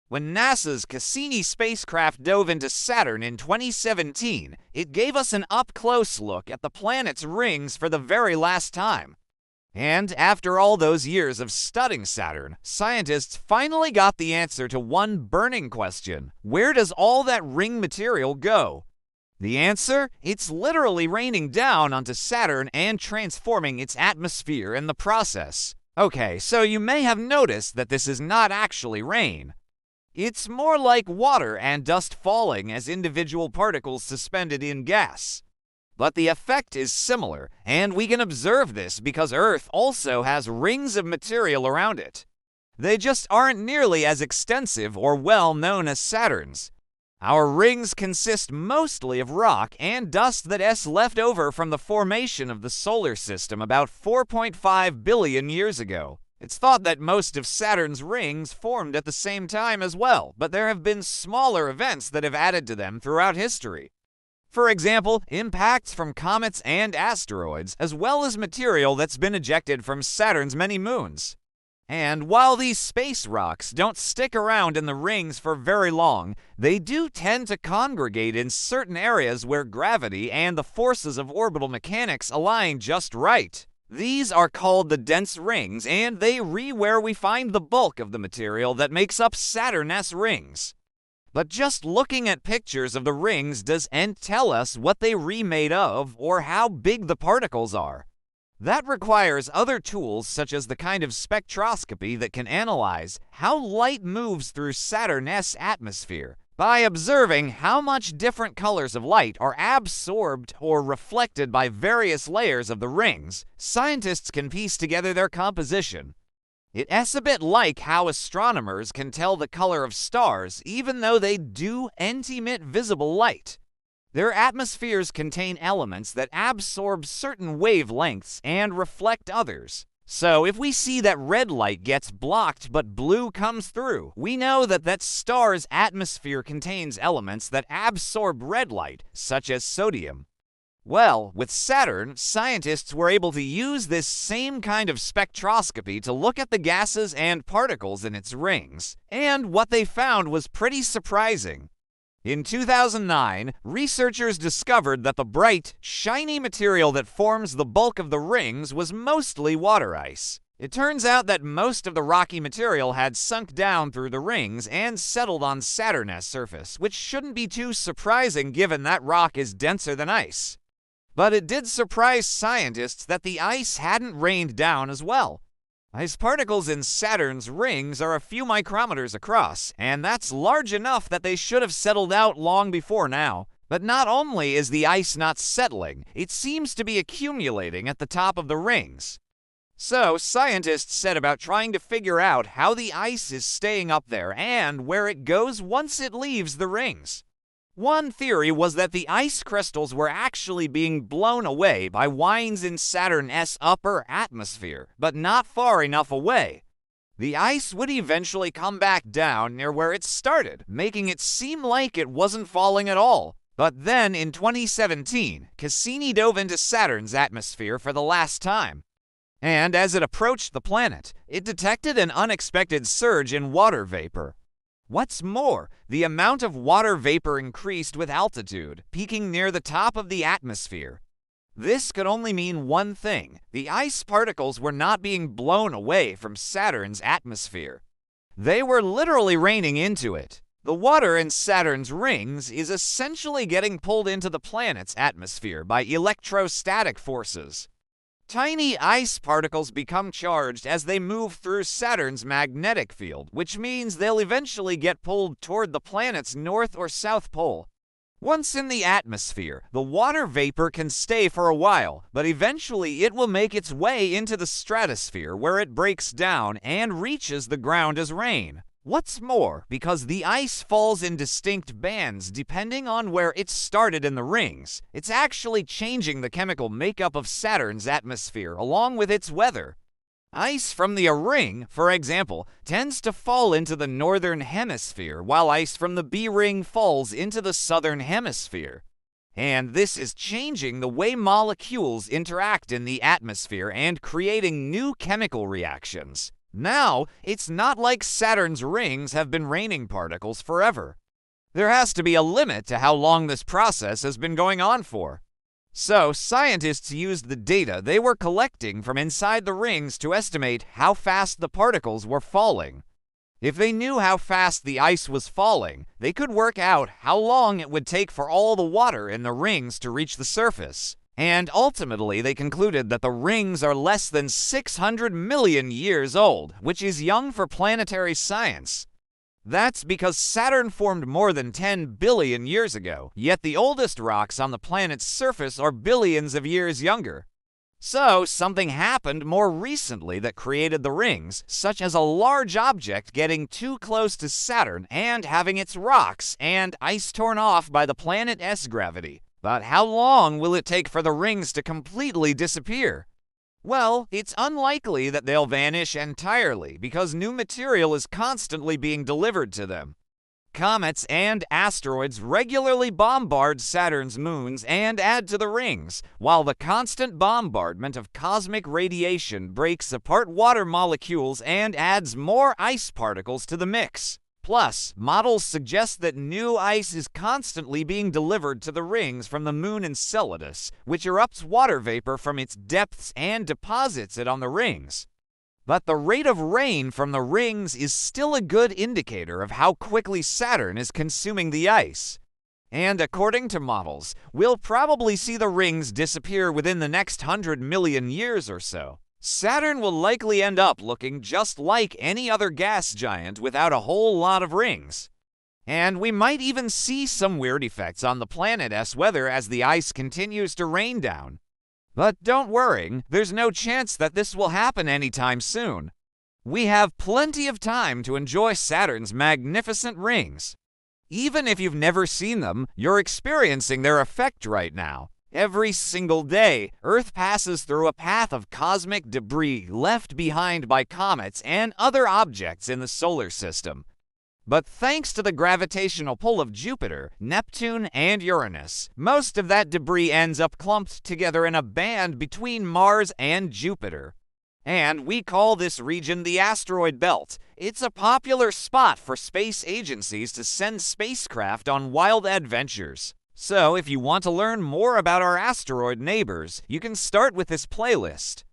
When NASA's Cassini spacecraft dove into Saturn in 2017, it gave us an up-close look at the planet's rings for the very last time. And after all those years of studying Saturn, scientists finally got the answer to one burning question: where does all that ring material go? The answer? It's literally raining down onto Saturn and transforming its atmosphere in the process. Okay, so you may have noticed that this is not actually rain. It's more like water and dust falling as individual particles suspended in gas. But the effect is similar, and we can observe this because Earth also has rings of material around it. They just aren't nearly as extensive or well known as Saturn's. Our rings consist mostly of rock and dust that's left over from the formation of the solar system about 4.5 billion years ago. It's thought that most of Saturn's rings formed at the same time as well, but there have been smaller events that have added to them throughout history. For example, impacts from comets and asteroids, as well as material that's been ejected from Saturn's many moons. And while these space rocks don't stick around in the rings for very long, they do tend to congregate in certain areas where gravity and the forces of orbital mechanics align just right. These are called the dense rings, and they where we find the bulk of the material that makes up Saturn's rings. But just looking at pictures of the rings doesn't tell us what they made of or how big the particles are. That requires other tools such as the kind of spectroscopy that can analyze how light moves through Saturn's atmosphere by observing how much different colors of light are absorbed or reflected by various layers of the rings. Scientists can piece together their composition. It's a bit like how astronomers can tell the color of stars even though they do emit visible light. Their atmospheres contain elements that absorb certain wavelengths and reflect others. So if we see that red light gets blocked but blue comes through, we know that that star's atmosphere contains elements that absorb red light, such as sodium. Well, with Saturn, scientists were able to use this same kind of spectroscopy to look at the gases and particles in its rings, and what they found was pretty surprising. In 2009, researchers discovered that the bright, shiny material that forms the bulk of the rings was mostly water ice. It turns out that most of the rocky material had sunk down through the rings and settled on Saturn's surface, which shouldn't be too surprising given that rock is denser than ice. But it did surprise scientists that the ice hadn't rained down as well. Ice particles in Saturn's rings are a few micrometers across, and that's large enough that they should have settled out long before now. But not only is the ice not settling, it seems to be accumulating at the top of the rings. So scientists set about trying to figure out how the ice is staying up there and where it goes once it leaves the rings. One theory was that the ice crystals were actually being blown away by winds in Saturn's upper atmosphere, but not far enough away. The ice would eventually come back down near where it started, making it seem like it wasn't falling at all. But then in 2017, Cassini dove into Saturn's atmosphere for the last time. And as it approached the planet, it detected an unexpected surge in water vapor. What's more, the amount of water vapor increased with altitude, peaking near the top of the atmosphere. This could only mean one thing: the ice particles were not being blown away from Saturn's atmosphere. They were literally raining into it. The water in Saturn's rings is essentially getting pulled into the planet's atmosphere by electrostatic forces. Tiny ice particles become charged as they move through Saturn's magnetic field, which means they'll eventually get pulled toward the planet's north or south pole. Once in the atmosphere, the water vapor can stay for a while, but eventually it will make its way into the stratosphere where it breaks down and reaches the ground as rain. What's more, because the ice falls in distinct bands depending on where it started in the rings, it's actually changing the chemical makeup of Saturn's atmosphere along with its weather. Ice from the ring, for example, tends to fall into the northern hemisphere, while ice from the B ring falls into the southern hemisphere. And this is changing the way molecules interact in the atmosphere and creating new chemical reactions. Now, it's not like Saturn's rings have been raining particles forever. There has to be a limit to how long this process has been going on for. So, scientists used the data they were collecting from inside the rings to estimate how fast the particles were falling. If they knew how fast the ice was falling, they could work out how long it would take for all the water in the rings to reach the surface. And ultimately, they concluded that the rings are less than 600 million years old, which is young for planetary science. That's because Saturn formed more than 10 billion years ago, yet the oldest rocks on the planet's surface are billions of years younger. So, something happened more recently that created the rings, such as a large object getting too close to Saturn and having its rocks and ice torn off by the planet's gravity. But how long will it take for the rings to completely disappear? Well, it's unlikely that they'll vanish entirely because new material is constantly being delivered to them. Comets and asteroids regularly bombard Saturn's moons and add to the rings, while the constant bombardment of cosmic radiation breaks apart water molecules and adds more ice particles to the mix. Plus, models suggest that new ice is constantly being delivered to the rings from the moon Enceladus, which erupts water vapor from its depths and deposits it on the rings. But the rate of rain from the rings is still a good indicator of how quickly Saturn is consuming the ice. And according to models, we'll probably see the rings disappear within the next 100 million years or so. Saturn will likely end up looking just like any other gas giant without a whole lot of rings. And we might even see some weird effects on the planet's weather as the ice continues to rain down. But don't worry, there's no chance that this will happen anytime soon. We have plenty of time to enjoy Saturn's magnificent rings. Even if you've never seen them, you're experiencing their effect right now. Every single day, Earth passes through a path of cosmic debris left behind by comets and other objects in the solar system. But thanks to the gravitational pull of Jupiter, Neptune, and Uranus, most of that debris ends up clumped together in a band between Mars and Jupiter. And we call this region the asteroid belt. It's a popular spot for space agencies to send spacecraft on wild adventures. So if you want to learn more about our asteroid neighbors, you can start with this playlist.